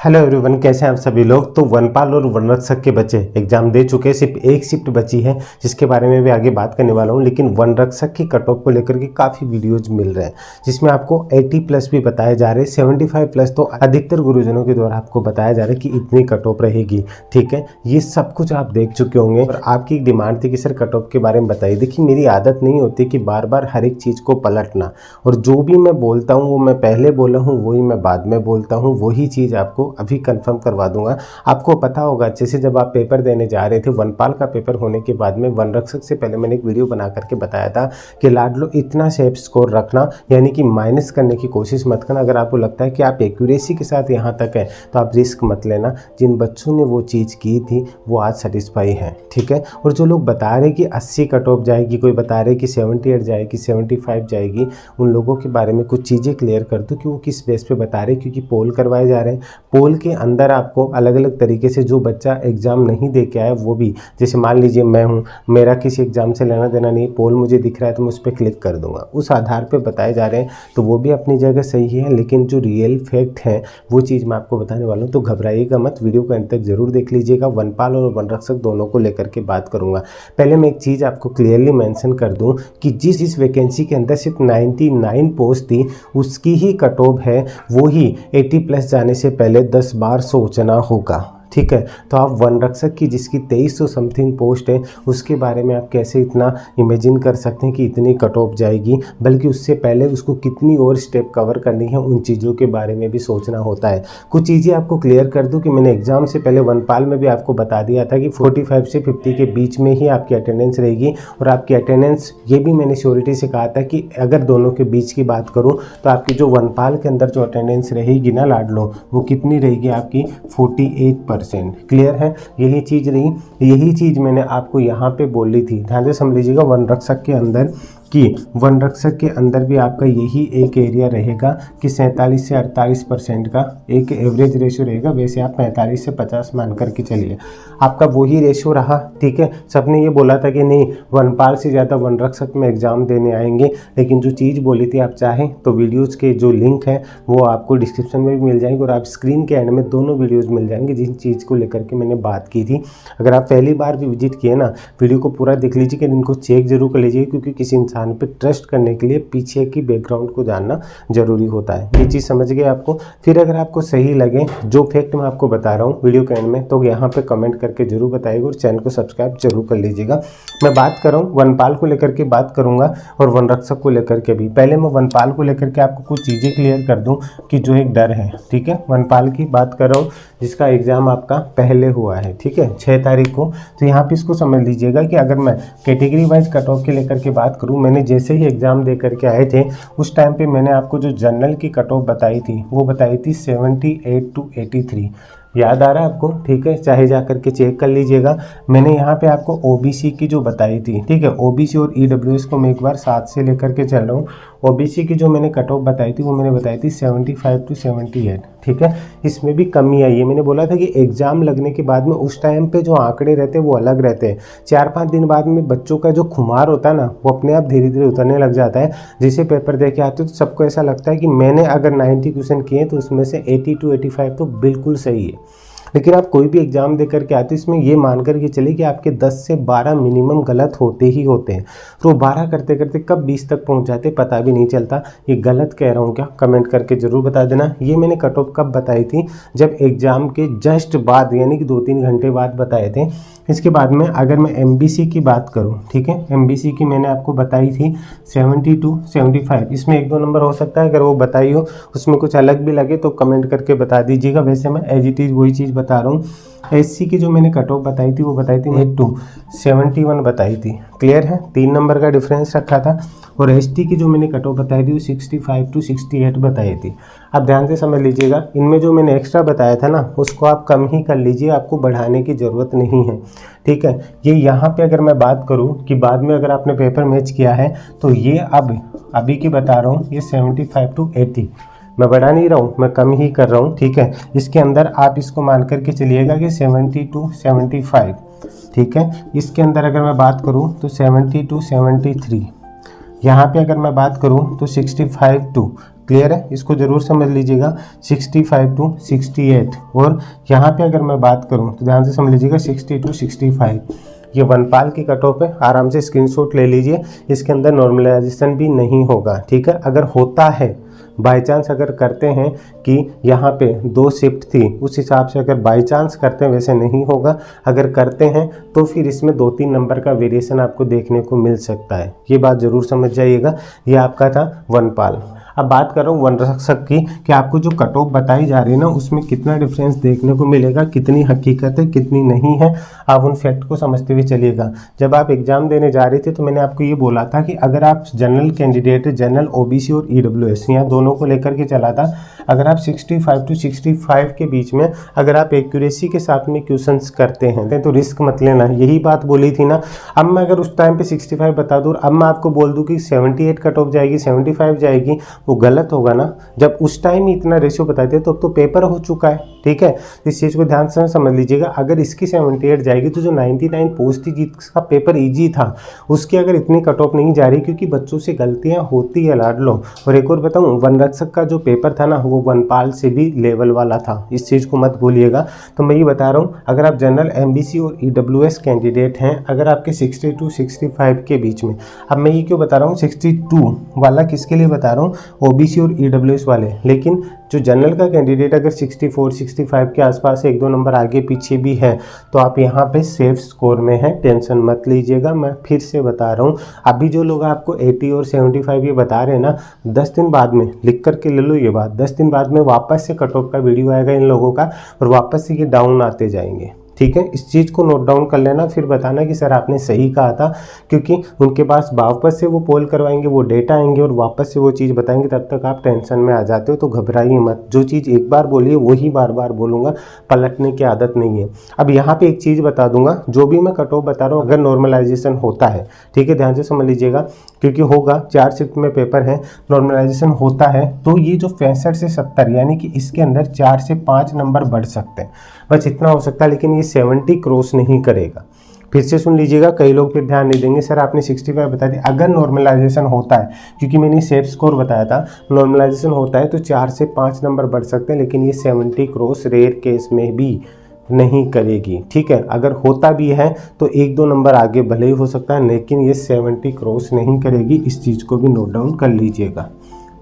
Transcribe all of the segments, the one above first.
Hello everyone, कैसे हैं आप सभी लोग। तो वनपाल और वनरक्षक के बच्चे एग्जाम दे चुके हैं, सिर्फ एक शिफ्ट बची है जिसके बारे में भी आगे बात करने वाला हूं। लेकिन वनरक्षक की कट ऑफ को लेकर के काफ़ी वीडियोज मिल रहे हैं जिसमें आपको 80+ भी बताए जा रहे हैं, 75+ तो अधिकतर गुरुजनों के द्वारा आपको बताया जा रहा है कि इतनी कट ऑफ रहेगी। ठीक है, ये सब कुछ आप देख चुके होंगे और आपकी डिमांड थी कि सर कट ऑफ के बारे में बताइए। देखिए, मेरी आदत नहीं होती कि बार बार हर एक चीज़ को पलटना, और जो भी मैं बोलता हूँ वो मैं पहले बोला हूँ वही मैं बाद में बोलता हूँ, वही चीज़ आपको अभी कंफर्म करवा दूंगा। आपको पता होगा अच्छे से, जब आप पेपर देने जा रहे थे, वनपाल का पेपर होने के बाद में वनरक्षक से पहले मैंने एक वीडियो बना करके बताया था कि लाडलो इतना सेफ स्कोर रखना, यानी कि माइनस करने की कोशिश मत करना। अगर आपको लगता है कि आप एक्यूरेसी के साथ यहाँ तक है तो आप रिस्क मत लेना। जिन बच्चों ने वो चीज़ की थी वो आज सेटिस्फाई हैं। ठीक है, और जो लोग बता रहे कि 80 कट ऑफ जाएगी, कोई बता रहे कि 78 जाएगी, 75 जाएगी, उन लोगों के बारे में कुछ चीज़ें क्लियर कर दूँ कि वो किस बेस पे बता रहे हैं। क्योंकि पोल करवाए जा रहे हैं, पोल के अंदर आपको अलग अलग तरीके से जो बच्चा एग्ज़ाम नहीं दे के आया वो भी, जैसे मान लीजिए मैं हूँ, मेरा किसी एग्ज़ाम से लेना देना नहीं, पोल मुझे दिख रहा है तो मैं उस पर क्लिक कर दूंगा, उस आधार पे बताए जा रहे हैं। तो वो भी अपनी जगह सही है, लेकिन जो रियल फैक्ट है वो चीज़ मैं आपको बताने वाला हूँ। तो घबराइएगा मत, वीडियो को अंत तक जरूर देख लीजिएगा। वनपाल और वनरक्षक दोनों को लेकर के बात करूँगा। पहले मैं एक चीज़ आपको क्लियरली मैंशन कर दूँ कि जिस वैकेंसी के अंदर सिर्फ 99 पोस्ट थी उसकी ही कट ऑफ है, वो ही 80+ जाने से पहले 10 बार सोचना होगा। ठीक है, तो आप वनरक्षक की जिसकी 2300 समथिंग पोस्ट है उसके बारे में आप कैसे इतना इमेजिन कर सकते हैं कि इतनी कट ऑफ जाएगी, बल्कि उससे पहले उसको कितनी और स्टेप कवर करनी है, उन चीज़ों के बारे में भी सोचना होता है। कुछ चीज़ें आपको क्लियर कर दूं कि मैंने एग्जाम से पहले वनपाल में भी आपको बता दिया था कि 45 से 50 के बीच में ही आपकी अटेंडेंस रहेगी। और आपकी अटेंडेंस, ये भी मैंने श्योरिटी से कहा था कि अगर दोनों के बीच की बात करूँ तो आपकी जो वनपाल के अंदर जो अटेंडेंस रहेगी ना लाडलो, वो कितनी रहेगी आपकी 48%। क्लियर है, यही चीज़ रही, यही चीज़ मैंने आपको यहाँ पे बोली थी। ध्यान से समझ लीजिएगा, वनरक्षक के अंदर कि वनरक्षक के अंदर भी आपका यही एक एरिया रहेगा कि 47 से 48% का एक एवरेज रेशो रहेगा। वैसे आप 45 से 50 मान करके चलिए, आपका वही रेशो रहा। ठीक है, सबने ये बोला था कि नहीं वनपाल से ज़्यादा वनरक्षक में एग्ज़ाम देने आएंगे, लेकिन जो चीज़ बोली थी, आप चाहें तो वीडियोज़ के जो लिंक है वो आपको डिस्क्रिप्शन में भी मिल जाएंगे और आप स्क्रीन के एंड में दोनों वीडियोज़ मिल जाएंगे जिन चीज़ को लेकर के मैंने बात की थी। अगर आप पहली बार भी विजिट किए ना, वीडियो को पूरा देख लीजिए कि इनको चेक जरूर कर लीजिए, क्योंकि किसी इंसान पे ट्रस्ट करने के लिए पीछे की बैकग्राउंड को जानना जरूरी होता है। ये चीज़ समझ गए आपको। फिर अगर आपको सही लगे जो फैक्ट मैं आपको बता रहा हूँ वीडियो के एंड में, तो यहाँ पे कमेंट करके जरूर बताइएगा और चैनल को सब्सक्राइब जरूर कर लीजिएगा। मैं बात कर रहा हूँ वनपाल को लेकर के बात करूँगा और वनरक्षक को लेकर के भी। पहले मैं वनपाल को लेकर के आपको कुछ चीज़ें क्लियर कर दूँ कि जो एक डर है। ठीक है, वनपाल की बात कर रहा हूँ जिसका एग्ज़ाम आपका पहले हुआ है। ठीक है, 6 तारीख को। तो यहाँ पे इसको समझ लीजिएगा कि अगर मैं कैटेगरी वाइज कट ऑफ के लेकर के बात करूँ, मैंने जैसे ही एग्ज़ाम दे करके आए थे उस टाइम पे मैंने आपको जो जनरल की कट ऑफ बताई थी वो बताई थी 78 to 83। याद आ रहा है आपको? ठीक है, चाहे जा करके चेक कर लीजिएगा। मैंने यहाँ पे आपको ओबीसी की जो बताई थी, ठीक है, ओबीसी और ईडब्ल्यूएस को मैं एक बार साथ से लेकर के चल रहा हूँ। ओबीसी की जो मैंने कट ऑफ बताई थी वो मैंने बताई थी 75 to 78। ठीक है, इसमें भी कमी आई है। मैंने बोला था कि एग्जाम लगने के बाद में उस टाइम पे जो आंकड़े रहते हैं वो अलग रहते हैं। 4-5 दिन बाद में बच्चों का जो खुमार होता है ना, वो अपने आप धीरे धीरे उतरने लग जाता है। जैसे पेपर दे के आते हो तो सबको ऐसा लगता है कि मैंने अगर 90 क्वेश्चन किए तो उसमें से 80 to 85 तो बिल्कुल सही है। लेकिन आप कोई भी एग्जाम दे करके आते हो, इसमें ये मान कर के चलिए कि आपके 10 से 12 मिनिमम गलत होते ही होते हैं। तो 12 करते करते कब 20 तक पहुंच जाते पता भी नहीं चलता। ये गलत कह रहा हूँ क्या? कमेंट करके ज़रूर बता देना। ये मैंने कट ऑफ कब बताई थी? जब एग्ज़ाम के जस्ट बाद, यानी कि 2-3 घंटे बाद बताए थे। इसके बाद में अगर मैं एमबीसी की बात करूं, ठीक है, एमबीसी की मैंने आपको बताई थी 70 to 75। इसमें 1-2 नंबर हो सकता है, अगर वो बताई हो उसमें कुछ अलग भी लगे तो कमेंट करके बता दीजिएगा। वैसे मैं एज इट इज़ वही चीज़ बता रहा हूँ। एससी की जो मैंने कट ऑफ बताई थी वो बताई थी 8 to 71 बताई थी। क्लियर है, 3 नंबर का डिफरेंस रखा था। और एसटी की जो मैंने कट ऑफ बताई थी वो 65 to 68 बताई थी। आप ध्यान से समझ लीजिएगा, इनमें जो मैंने एक्स्ट्रा बताया था ना उसको आप कम ही कर लीजिए, आपको बढ़ाने की ज़रूरत नहीं है। ठीक है, ये यहाँ पे अगर मैं बात करूँ कि बाद में अगर आपने पेपर मैच किया है तो ये अभी की बता रहा हूँ, ये 75 to 80 मैं बढ़ा नहीं रहा हूँ, मैं कम ही कर रहा हूँ। ठीक है, इसके अंदर आप इसको मान करके चलिएगा कि 70 to 75। ठीक है, इसके अंदर अगर मैं बात करूँ तो 70 to 73। यहाँ पे अगर मैं बात करूँ तो 65 to क्लियर है, इसको जरूर समझ लीजिएगा। 65 to 68 और यहाँ पे अगर मैं बात करूँ तो ध्यान से समझ लीजिएगा 60 to 65 ये वनपाल की कट ऑफ है। आराम से स्क्रीनशॉट ले लीजिए, इसके अंदर नॉर्मलाइजेशन भी नहीं होगा, ठीक है। अगर होता है बाई चांस अगर करते हैं कि यहाँ पे 2 शिफ्ट थी, उस हिसाब से अगर बाई चांस करते हैं, वैसे नहीं होगा। अगर करते हैं तो फिर इसमें 2-3 नंबर का वेरिएशन आपको देखने को मिल सकता है, ये बात ज़रूर समझ जाइएगा। ये आपका था वनपाल। अब बात कर रहा हूँ वन रक्षक की कि आपको जो कट ऑफ बताई जा रही है ना, उसमें कितना डिफरेंस देखने को मिलेगा, कितनी हकीकत है कितनी नहीं है, आप उन फैक्ट को समझते हुए चलिएगा। जब आप एग्जाम देने जा रहे थे तो मैंने आपको ये बोला था कि अगर आप जनरल कैंडिडेट, जनरल ओबीसी और ईडब्ल्यूएस यहाँ दोनों को लेकर के चला था, अगर आप 65 to 65 के बीच में अगर आप एक्यूरेसी के साथ में क्वेश्चंस करते हैं तो रिस्क मत लेना, यही बात बोली थी ना। अब मैं अगर उस टाइम पे 65 बता दूँ, अब मैं आपको बोल दूँ कि 78 कट ऑफ जाएगी, 75 जाएगी, वो गलत होगा ना। जब उस टाइम ही इतना रेशियो बताते तो अब तो पेपर हो चुका है, ठीक है। इस चीज़ को ध्यान से समझ लीजिएगा। अगर इसकी 78 जाएगी तो जो 99 पोस्ट थी जिसका पेपर इजी था, उसकी अगर इतनी कट ऑफ नहीं जा रही, क्योंकि बच्चों से गलतियां होती है लाड लो। और एक और बताऊं, वन रक्षक का जो पेपर था ना, वो वनपाल से भी लेवल वाला था, इस चीज़ को मत भूलिएगा। तो मैं ये बता रहा हूँ, अगर आप जनरल एमबीसी और ईडब्ल्यूएस कैंडिडेट हैं, अगर आपके 60 to 65 के बीच में, अब मैं ये क्यों बता रहा हूँ 62 वाला किसके लिए बता रहा हूँ, ओबीसी और ईडब्ल्यूएस वाले। लेकिन जो जनरल का कैंडिडेट अगर 64 65 के आसपास 1-2 नंबर आगे पीछे भी है तो आप यहाँ पे सेफ स्कोर में हैं, टेंशन मत लीजिएगा। मैं फिर से बता रहा हूँ, अभी जो लोग आपको 80 और 75 ये बता रहे हैं ना, 10 दिन बाद में लिख करके ले लो ये बात, 10 दिन बाद में वापस से कट ऑफ का वीडियो आएगा इन लोगों का और वापस से ये डाउन आते जाएंगे, ठीक है। इस चीज़ को नोट डाउन कर लेना, फिर बताना कि सर आपने सही कहा था, क्योंकि उनके पास वापस से वो पोल करवाएंगे, वो डेटा आएंगे और वापस से वो चीज़ बताएंगे, तब तक आप टेंशन में आ जाते हो। तो घबराइए मत, जो चीज़ एक बार बोलिए वही बार बार बोलूँगा, पलटने की आदत नहीं है। अब यहाँ पे एक चीज़ बता दूंगा, जो भी मैं कट ऑफ बता रहा हूँ अगर नॉर्मलाइजेशन होता है, ठीक है, ध्यान से समझ लीजिएगा, क्योंकि होगा 4 शिफ्ट में पेपर है, नॉर्मलाइजेशन होता है तो ये जो 65 से 70 यानी कि इसके अंदर 4 से 5 नंबर बढ़ सकते हैं, बस इतना हो सकता है। लेकिन ये 70 क्रॉस नहीं करेगा। फिर से सुन लीजिएगा, कई लोग फिर ध्यान नहीं देंगे, सर आपने 65 बता दिया। अगर नॉर्मलाइजेशन होता है, क्योंकि मैंने सेफ स्कोर बताया था, नॉर्मलाइजेशन होता है तो 4 से 5 नंबर बढ़ सकते हैं, लेकिन ये 70 क्रॉस रेयर केस में भी नहीं करेगी, ठीक है। अगर होता भी है तो 1-2 नंबर आगे भले ही हो सकता है, लेकिन ये 70 क्रॉस नहीं करेगी, इस चीज़ को भी नोट डाउन कर लीजिएगा।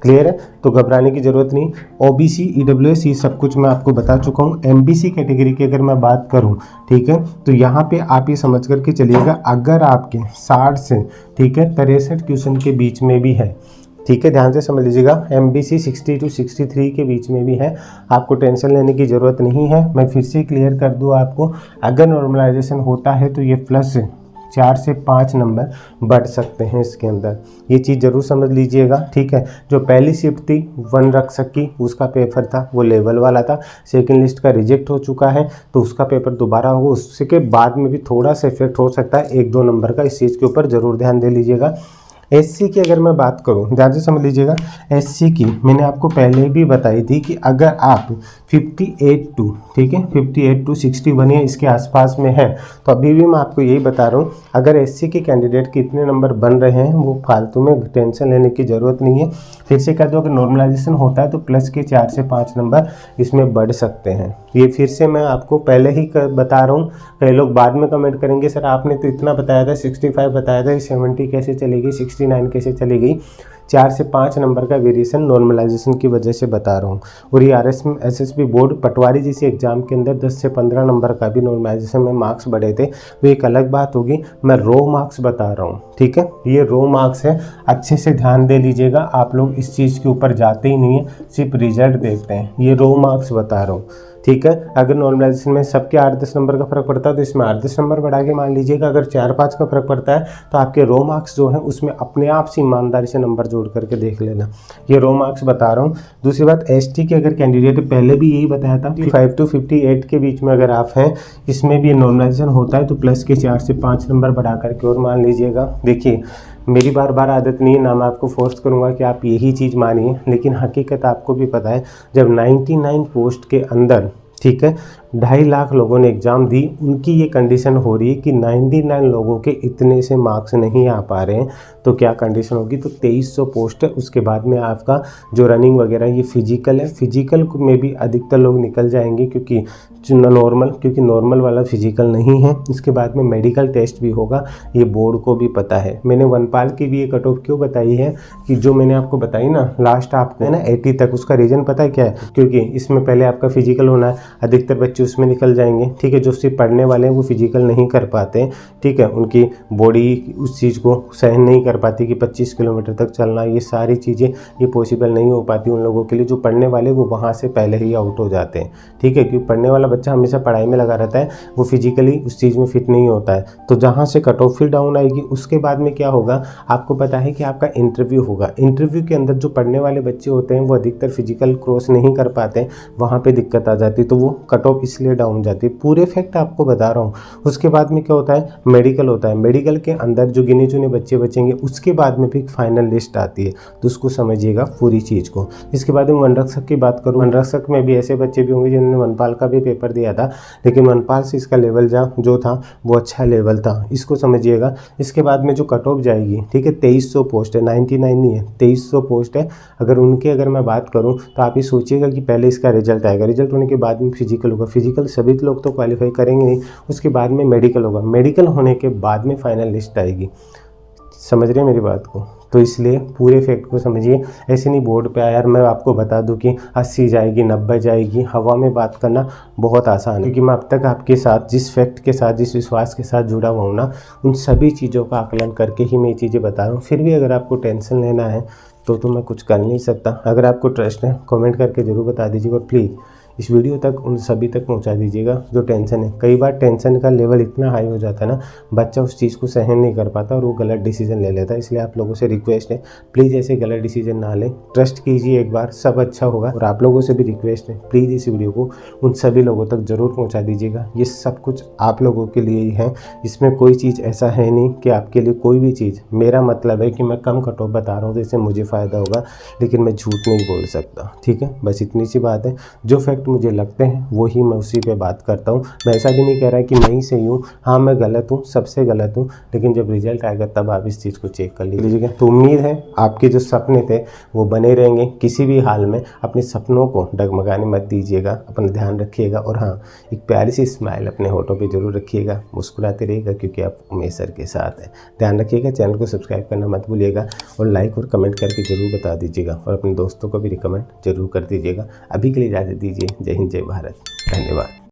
क्लियर है, तो घबराने की जरूरत नहीं। ओबीसी ईडब्ल्यूएस ये सब कुछ मैं आपको बता चुका हूँ। एमबीसी कैटेगरी की अगर मैं बात करूँ, ठीक है, तो यहाँ पे आप ये समझ करके चलिएगा, अगर आपके 60 से, ठीक है, 63 क्वेश्चन के बीच में भी है, ठीक है, ध्यान से समझ लीजिएगा, एमबीसी 60 to 63 के बीच में भी है, आपको टेंशन लेने की ज़रूरत नहीं है। मैं फिर से क्लियर कर दूँ आपको, अगर नॉर्मलाइजेशन होता है तो ये प्लस 4 से 5 नंबर बढ़ सकते हैं इसके अंदर, ये चीज़ ज़रूर समझ लीजिएगा, ठीक है। जो पहली शिफ्ट थी वन रक्षक की, उसका पेपर था वो लेवल वाला था, सेकंड लिस्ट का रिजेक्ट हो चुका है तो उसका पेपर दोबारा होगा, उसके बाद में भी थोड़ा सा इफेक्ट हो सकता है 1-2 नंबर का, इस चीज़ के ऊपर ज़रूर ध्यान दे लीजिएगा। एससी की अगर मैं बात करूं, ध्यान से समझ लीजिएगा, एससी की मैंने आपको पहले भी बताई थी कि अगर आप 58 to, ठीक है, 58 to 61 या इसके आसपास में है, तो अभी भी मैं आपको यही बता रहा हूँ, अगर एससी के कैंडिडेट के इतने नंबर बन रहे हैं, वो फालतू में टेंशन लेने की ज़रूरत नहीं है। फिर से कह दो, अगर नॉर्मलाइजेशन होता है तो प्लस के 4 से 5 नंबर इसमें बढ़ सकते हैं। ये फिर से मैं आपको पहले ही बता रहा हूँ, कई लोग बाद में कमेंट करेंगे, सर आपने तो इतना बताया था, 65 बताया था, 70 कैसे चलेगी, 69 कैसे चलेगी। 4 से 5 नंबर का वेरिएशन नॉर्मलाइजेशन की वजह से बता रहा हूँ। और ये एसएसबी बोर्ड पटवारी जैसे एग्जाम के अंदर 10 से 15 नंबर का भी नॉर्मलाइजेशन में मार्क्स बढ़े थे, वो एक अलग बात होगी, मैं रो मार्क्स बता रहा हूँ, ठीक है, ये रो मार्क्स है, अच्छे से ध्यान दे लीजिएगा। आप लोग इस चीज़ के ऊपर जाते ही नहीं है, सिर्फ रिजल्ट देखते हैं, ये रो मार्क्स बता रहा हूँ, ठीक है। अगर नॉर्मलाइजेशन में सबके 8-10 नंबर का फर्क पड़ता है तो इसमें 8-10 नंबर बढ़ा के मान लीजिएगा। अगर 4-5 का फर्क पड़ता है तो आपके रो मार्क्स जो है उसमें अपने आप से ईमानदारी से नंबर जोड़ करके देख लेना, ये रो मार्क्स बता रहा हूँ। दूसरी बात, एसटी के अगर कैंडिडेट पहले भी यही बताया था, 55 to 58 के बीच में अगर आप हैं, इसमें भी नॉर्मलाइजेशन होता है तो प्लस के 4 से 5 नंबर बढ़ा करके और मान लीजिएगा। देखिए, मेरी बार बार आदत नहीं है ना, मैं आपको फोर्स करूंगा कि आप यही चीज़ मानिए, लेकिन हकीकत आपको भी पता है, जब 99 पोस्ट के अंदर, ठीक है, 2.5 लाख लोगों ने एग्ज़ाम दी, उनकी ये कंडीशन हो रही है कि 99 लोगों के इतने से मार्क्स नहीं आ पा रहे हैं, तो क्या कंडीशन होगी। तो 2300 पोस्ट है। उसके बाद में आपका जो रनिंग वगैरह ये फिजिकल है, फिजिकल में भी अधिकतर लोग निकल जाएंगे क्योंकि नॉर्मल वाला फिजिकल नहीं है। इसके बाद में मेडिकल टेस्ट भी होगा, ये बोर्ड को भी पता है। मैंने वनपाल की भी ये कट ऑफ क्यों बताई है कि जो मैंने आपको बताई ना लास्ट आपको है ना 80 तक, उसका रीज़न पता है क्या है, क्योंकि इसमें पहले आपका फिजिकल होना है, अधिकतर बच्चे उसमें निकल जाएंगे। ठीक है, जो सिर्फ पढ़ने वाले हैं वो फिजिकल नहीं कर पाते। ठीक है, उनकी बॉडी उस चीज़ को सहन नहीं कर पाती कि 25 किलोमीटर तक चलना, ये सारी चीज़ें ये पॉसिबल नहीं हो पाती उन लोगों के लिए। जो पढ़ने वाले वो वहाँ से पहले ही आउट हो जाते हैं। ठीक है, क्योंकि पढ़ने वाला बच्चा हमेशा पढ़ाई में लगा रहता है, वो फिजिकली उस चीज़ में फिट नहीं होता है। तो जहाँ से कट ऑफ फिर डाउन आएगी, उसके बाद में क्या होगा आपको पता है कि आपका इंटरव्यू होगा। इंटरव्यू के अंदर जो पढ़ने वाले बच्चे होते हैं वो अधिकतर फिजिकल क्रॉस नहीं कर पाते, वहाँ पे दिक्कत आ जाती है, तो वो कट ऑफ इसलिए डाउन जाती है। पूरे फैक्ट आपको बता रहा हूँ। उसके बाद में क्या होता है, मेडिकल होता है। मेडिकल के अंदर जो गिने चुने बच्चे बचेंगे, उसके बाद में भी फाइनल लिस्ट आती है, तो उसको समझिएगा पूरी चीज़ को। इसके बाद में वनरक्षक की बात करूँ, वनरक्षक में भी ऐसे बच्चे भी होंगे जिन्होंने वनपाल का भी पेपर दिया था, लेकिन वनपाल से इसका लेवल जो था वो अच्छा लेवल था, इसको समझिएगा। इसके बाद में जो कट ऑफ जाएगी, ठीक है, 2300 पोस्ट है, 99 नहीं है, 2300 पोस्ट है। अगर मैं बात करूं तो आप ये सोचिएगा कि पहले इसका रिजल्ट आएगा, रिजल्ट होने के बाद में फिजिकल होगा, फिजिकल सभी लोग तो क्वालिफाई करेंगे नहीं, उसके बाद में मेडिकल होगा, मेडिकल होने के बाद में फाइनल लिस्ट आएगी। समझ रहे हैं मेरी बात को। तो इसलिए पूरे फैक्ट को समझिए, ऐसे नहीं बोर्ड पे यार मैं आपको बता दूं कि 80 जाएगी 90 जाएगी, हवा में बात करना बहुत आसान है। क्योंकि मैं अब तक आपके साथ जिस फैक्ट के साथ, जिस विश्वास के साथ जुड़ा हुआ हूँ ना, उन सभी चीज़ों का आकलन करके ही मैं ये चीज़ें बता रहा हूँ। फिर भी अगर आपको टेंशन लेना है तो मैं कुछ कर नहीं सकता। अगर आपको ट्रस्ट है कमेंट करके ज़रूर बता दीजिएगा, और प्लीज़ इस वीडियो तक उन सभी तक पहुंचा दीजिएगा जो टेंशन है। कई बार टेंशन का लेवल इतना हाई हो जाता है ना, बच्चा उस चीज़ को सहन नहीं कर पाता और वो गलत डिसीजन ले लेता है। इसलिए आप लोगों से रिक्वेस्ट है, प्लीज़ ऐसे गलत डिसीजन ना लें, ट्रस्ट कीजिए, एक बार सब अच्छा होगा। और आप लोगों से भी रिक्वेस्ट है, प्लीज़ इस वीडियो को उन सभी लोगों तक ज़रूर पहुँचा दीजिएगा। ये सब कुछ आप लोगों के लिए ही है, इसमें कोई चीज़ ऐसा है नहीं कि आपके लिए कोई भी चीज़। मेरा मतलब है कि मैं कम कट ऑफ बता रहा हूँ तो इससे मुझे फ़ायदा होगा, लेकिन मैं झूठ नहीं बोल सकता। ठीक है, बस इतनी सी बात है। जो फैक्ट मुझे लगते हैं वही मैं उसी पे बात करता हूँ। मैं ऐसा भी नहीं कह रहा कि मैं ही सही हूँ, हाँ मैं गलत हूँ, सबसे गलत हूँ, लेकिन जब रिजल्ट आएगा तब आप इस चीज़ को चेक कर लीजिएगा। तो उम्मीद है आपके जो सपने थे वो बने रहेंगे। किसी भी हाल में अपने सपनों को डगमगाने मत दीजिएगा, अपना ध्यान रखिएगा, और हाँ एक प्यारी सी स्माइल अपने होठों पर जरूर रखिएगा, मुस्कुराते रहिएगा, क्योंकि आप उमेश सर के साथ हैं। ध्यान रखिएगा, चैनल को सब्सक्राइब करना मत भूलिएगा, और लाइक और कमेंट करके जरूर बता दीजिएगा, और अपने दोस्तों को भी रिकमेंड जरूर कर दीजिएगा। अभी के लिए इजाज़त दीजिए। जय हिंद, जय भारत, धन्यवाद।